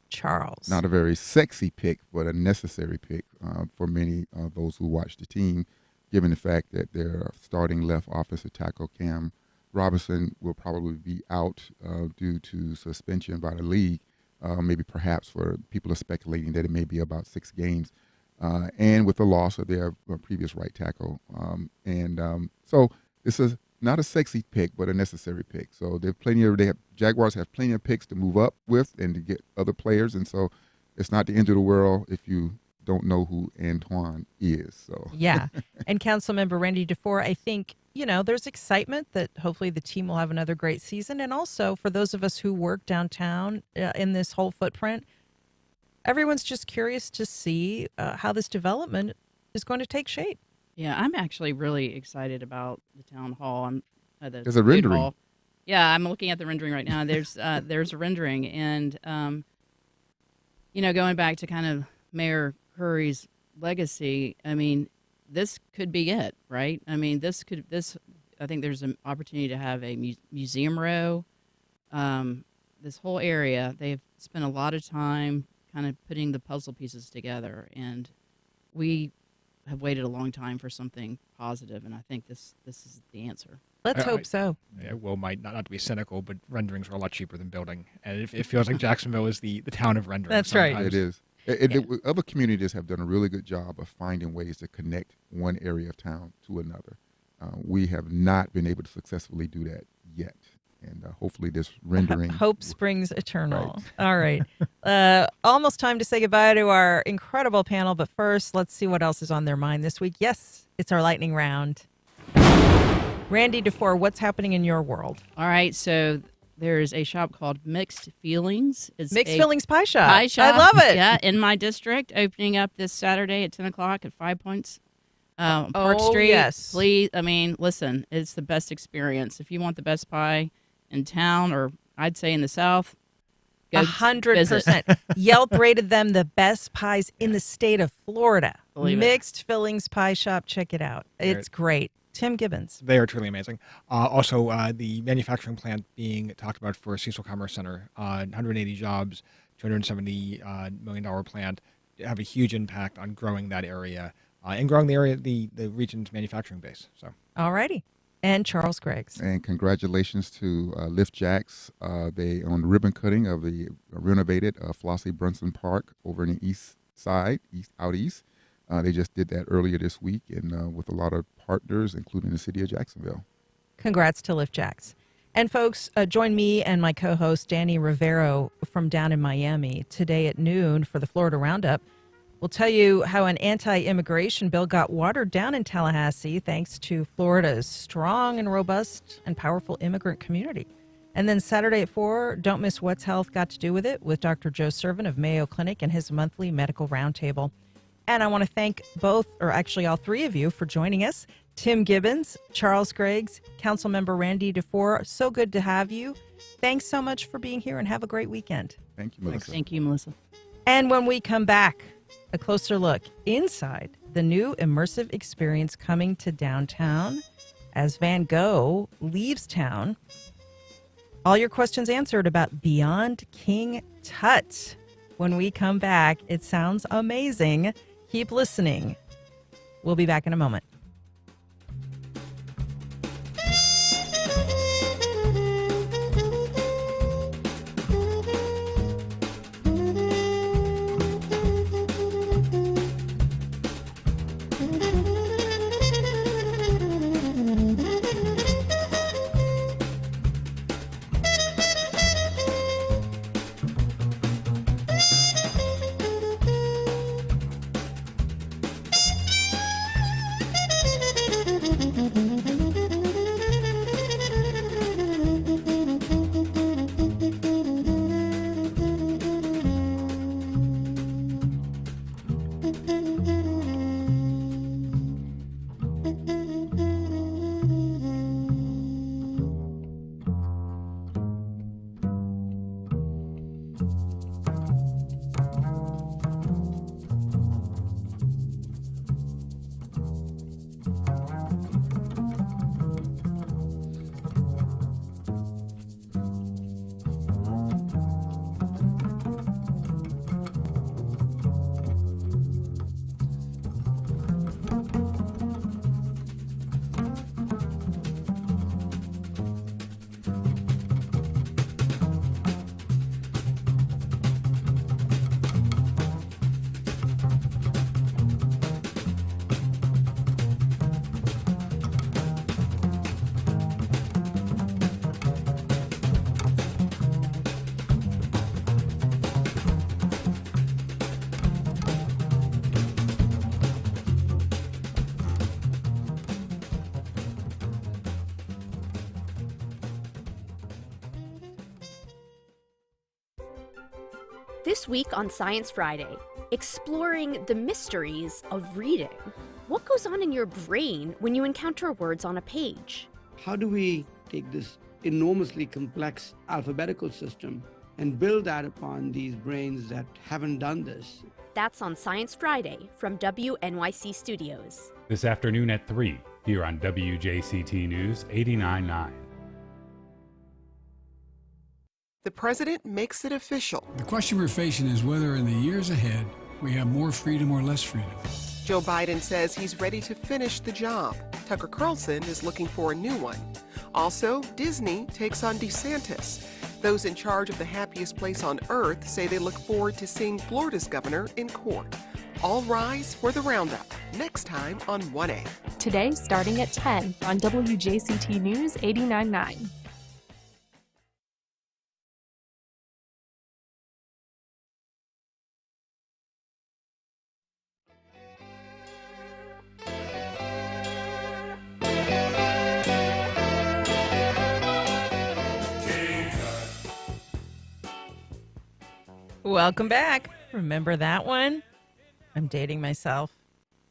Charles. Not a very sexy pick, but a necessary pick for many of those who watch the team, given the fact that their starting left offensive tackle, Cam Robinson, will probably be out due to suspension by the league. Maybe perhaps for people are speculating that it may be about 6 games. And with the loss of their previous right tackle. So this is not a sexy pick, but a necessary pick. So Jaguars have plenty of picks to move up with and to get other players. And so it's not the end of the world if you don't know who Antoine is. So yeah. And Councilmember Randy DeFore, I think, there's excitement that hopefully the team will have another great season. And also for those of us who work downtown in this whole footprint, everyone's just curious to see how this development is going to take shape. Yeah, I'm actually really excited about the town hall. There's a rendering. Hall. Yeah, I'm looking at the rendering right now. There's a rendering, and going back to kind of Mayor Curry's legacy. I mean, this could be it, right? I mean, I think there's an opportunity to have a museum row. This whole area, they've spent a lot of time kind of putting the puzzle pieces together, and we have waited a long time for something positive, and I think this is the answer. Let's hope so. Yeah, well, not to be cynical, but renderings are a lot cheaper than building, and it feels like Jacksonville is the town of renderings. That's sometimes. right. It is. Other communities have done a really good job of finding ways to connect one area of town to another. We have not been able to successfully do that yet. And hopefully this rendering... Hope springs eternal. Right. All right. Almost time to say goodbye to our incredible panel. But first, let's see what else is on their mind this week. Yes, it's our lightning round. Randy DeFore, what's happening in your world? All right, so there's a shop called Mixed Feelings. It's Mixed Feelings Pie Shop. Pie shop. I love it. Yeah, in my district, opening up this Saturday at 10 o'clock at 5 Points. Park Street. Yes. Please, listen, it's the best experience. If you want the best pie in town, or I'd say in the South, 100%. Yelp rated them the best pies in the state of Florida. Believe it. Mixed Fillings Pie Shop. Check it out. It's great. Tim Gibbons. They are truly amazing. Also, the manufacturing plant being talked about for Cecil Commerce Center, 180 jobs, $270 million plant, have a huge impact on growing that area and growing the region's manufacturing base. So, all righty. And Charles Greggs. And congratulations to Lift Jacks. They on the ribbon cutting of the renovated Flossie Brunson Park over in the east side, out east. They just did that earlier this week, and with a lot of partners, including the city of Jacksonville. Congrats to Lift Jacks. And folks, join me and my co-host Danny Rivero from down in Miami today at noon for the Florida Roundup. We'll tell you how an anti-immigration bill got watered down in Tallahassee thanks to Florida's strong and robust and powerful immigrant community. And then Saturday at 4, don't miss What's Health Got to Do with It with Dr. Joe Servin of Mayo Clinic and his monthly medical roundtable. And I want to thank both, or actually all three of you, for joining us. Tim Gibbons, Charles Greggs, Councilmember Randy DeFore. So good to have you. Thanks so much for being here and have a great weekend. Thank you, Melissa. Thank you, Melissa. And when we come back, a closer look inside the new immersive experience coming to downtown as Van Gogh leaves town. All your questions answered about Beyond King Tut. When we come back, it sounds amazing. Keep listening. We'll be back in a moment. This week on Science Friday, exploring the mysteries of reading. What goes on in your brain when you encounter words on a page? How do we take this enormously complex alphabetical system and build that upon these brains that haven't done this? That's on Science Friday from WNYC Studios. This afternoon at 3, here on WJCT News 89.9. The president makes it official. The question we're facing is whether in the years ahead we have more freedom or less freedom. Joe Biden says he's ready to finish the job. Tucker Carlson is looking for a new one. Also, Disney takes on DeSantis. Those in charge of the happiest place on earth say they look forward to seeing Florida's governor in court. All rise for the Roundup, next time on 1A. Today, starting at 10 on WJCT News 89.9. Welcome back. Remember that one? I'm dating myself,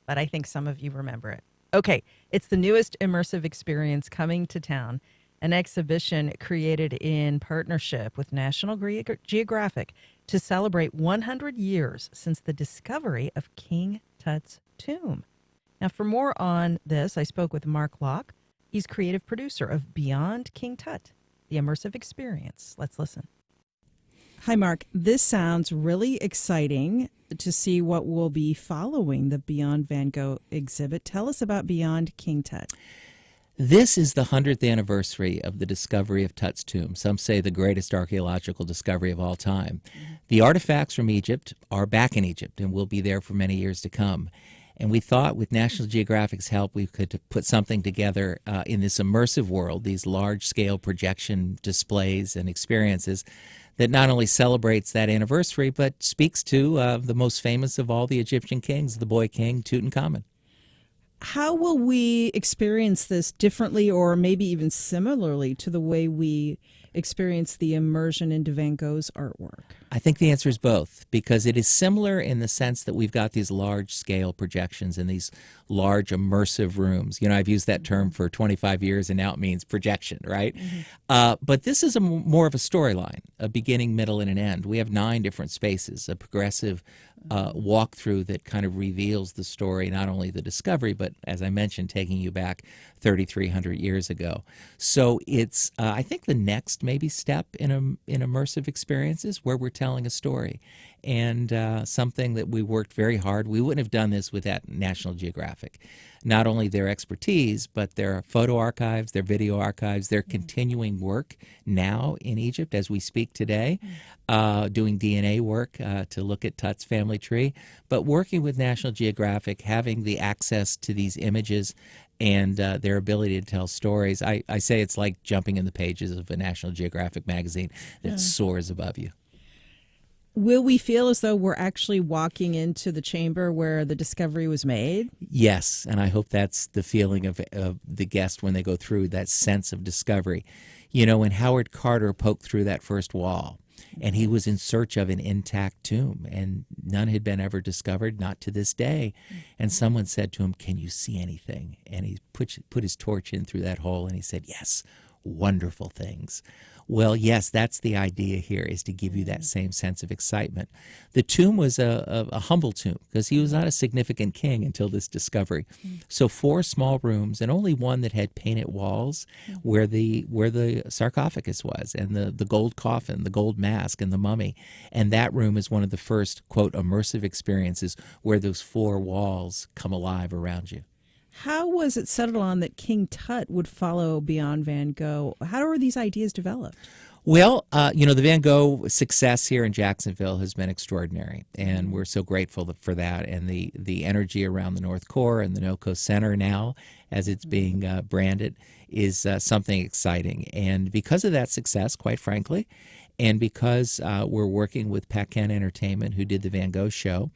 but I think some of you remember it. Okay, it's the newest immersive experience coming to town, an exhibition created in partnership with National Geographic to celebrate 100 years since the discovery of King Tut's tomb. Now, for more on this, I spoke with Mark Locke. He's creative producer of Beyond King Tut, the immersive experience. Let's listen. Hi, Mark. This sounds really exciting to see what will be following the Beyond Van Gogh exhibit. Tell us about Beyond King Tut. This is the 100th anniversary of the discovery of Tut's tomb. Some say the greatest archaeological discovery of all time. The artifacts from Egypt are back in Egypt and will be there for many years to come. And we thought with National Geographic's help, we could put something together in this immersive world, these large-scale projection displays and experiences that not only celebrates that anniversary, but speaks to the most famous of all the Egyptian kings, the boy king, Tutankhamun. How will we experience this differently or maybe even similarly to the way we experience the immersion into Van Gogh's artwork? I think the answer is both, because it is similar in the sense that we've got these large-scale projections in these large immersive rooms. You know, I've used that term for 25 years, and now it means projection, right? But this is more of a storyline, a beginning, middle, and an end. We have 9 different spaces, a progressive walkthrough that kind of reveals the story, not only the discovery, but, as I mentioned, taking you back 3,300 years ago. So it's, I think, the next maybe step in immersive experiences where we're telling a story, and something that we worked very hard. We wouldn't have done this without National Geographic. Not only their expertise, but their photo archives, their video archives, their continuing work now in Egypt as we speak today, doing DNA work to look at Tut's family tree, but working with National Geographic, having the access to these images and their ability to tell stories. I say it's like jumping in the pages of a National Geographic magazine that soars above you. Will we feel as though we're actually walking into the chamber where the discovery was made? Yes, and I hope that's the feeling of the guest when they go through, that sense of discovery. You know, when Howard Carter poked through that first wall, and he was in search of an intact tomb, and none had been ever discovered, not to this day. And someone said to him, "Can you see anything?" And he put his torch in through that hole, and he said, "Yes, wonderful things." Well, yes, that's the idea here, is to give you that same sense of excitement. The tomb was a humble tomb because he was not a significant king until this discovery. So 4 small rooms and only one that had painted walls where the sarcophagus was, and the gold coffin, the gold mask, and the mummy. And that room is one of the first, quote, immersive experiences where those 4 walls come alive around you. How was it settled on that King Tut would follow Beyond Van Gogh? How were these ideas developed? Well, you know, the Van Gogh success here in Jacksonville has been extraordinary, and we're so grateful for that. And the energy around the North Core and the NOCO Center now, as it's being branded, is something exciting. And because of that success, quite frankly, and because we're working with Pat Kent Entertainment, who did the Van Gogh show,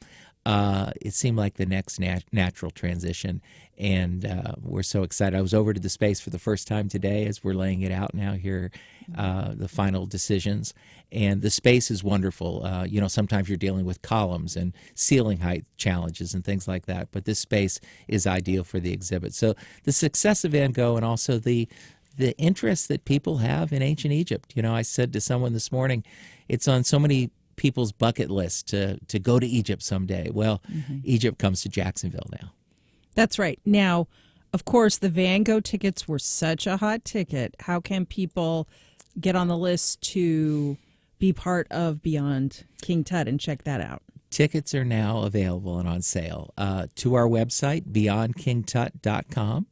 it seemed like the next natural transition. And we're so excited. I was over to the space for the first time today as we're laying it out now here, the final decisions. And the space is wonderful. Sometimes you're dealing with columns and ceiling height challenges and things like that, but this space is ideal for the exhibit. So the success of Van Gogh and also the interest that people have in ancient Egypt. I said to someone this morning, it's on so many people's bucket list to go to Egypt someday. Well, Egypt comes to Jacksonville now. That's right. Now, of course, the Van Gogh tickets were such a hot ticket. How can people get on the list to be part of Beyond King Tut and check that out? Tickets are now available and on sale to our website, beyondkingtut.com.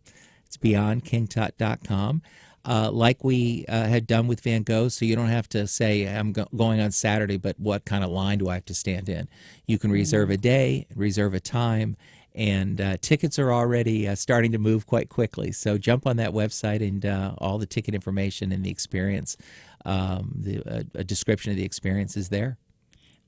It's beyondkingtut.com. Like we had done with Van Gogh, so you don't have to say, I'm going on Saturday, but what kind of line do I have to stand in? You can reserve a day, reserve a time, and tickets are already starting to move quite quickly. So jump on that website, and all the ticket information and the experience, a description of the experience is there.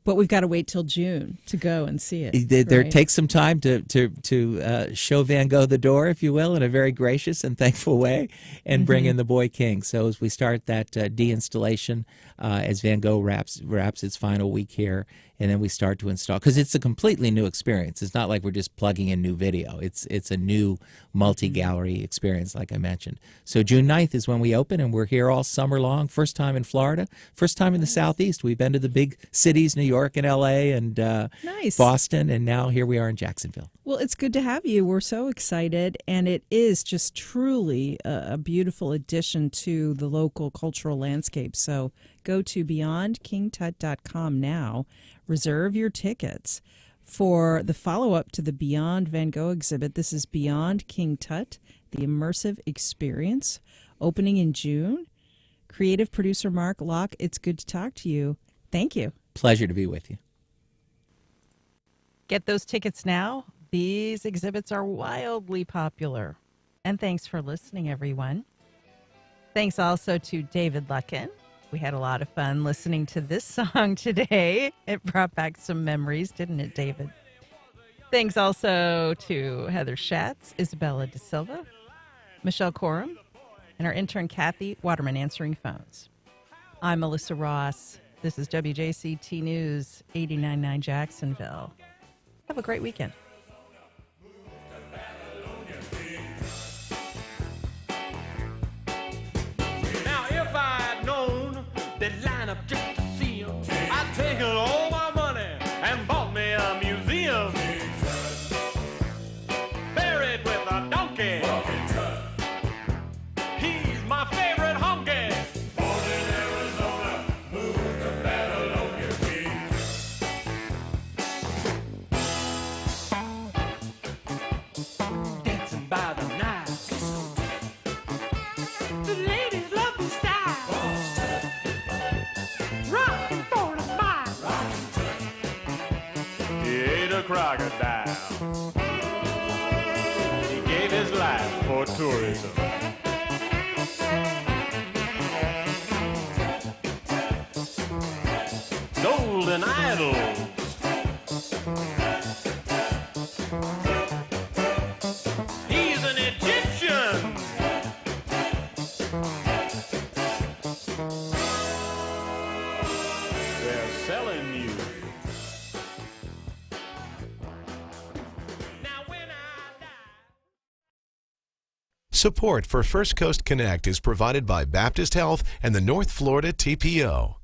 But we've got to wait till June to go and see it. There right? takes some time to show Van Gogh the door, if you will, in a very gracious and thankful way, and bring in the Boy King. So as we start that de-installation, as Van Gogh wraps its final week here, and then we start to install, because it's a completely new experience. It's not like we're just plugging in new video. It's a new multi-gallery experience, like I mentioned. So June 9th is when we open, and we're here all summer long. First time in Florida, first time in the Southeast. We've been to the big cities, New York and L.A. and Boston, and now here we are in Jacksonville. Well, it's good to have you. We're so excited, and it is just truly a beautiful addition to the local cultural landscape. So go to beyondkingtut.com now. Reserve your tickets for the follow-up to the Beyond Van Gogh exhibit. This is Beyond King Tut, the immersive experience, opening in June. Creative producer Mark Locke, it's good to talk to you. Thank you. Pleasure to be with you. Get those tickets now. These exhibits are wildly popular. And thanks for listening, everyone. Thanks also to David Luckin. We had a lot of fun listening to this song today. It brought back some memories, didn't it, David? Thanks also to Heather Schatz, Isabella De Silva, Michelle Coram, and our intern Kathy Waterman answering phones. I'm Melissa Ross. This is WJCT News 89.9 Jacksonville. Have a great weekend. They'd line up just to see him. I'd taken all my money and bought me a museum. Buried with a donkey. He's my favorite honky. Born in Arizona, moved to Babylonia Beach. Dancing by the night. The ladies love the style. Rockin' for the mile. He ate a crocodile. He gave his life for tourism. Golden idols. He's an Egyptian. They're selling you. Support for First Coast Connect is provided by Baptist Health and the North Florida TPO.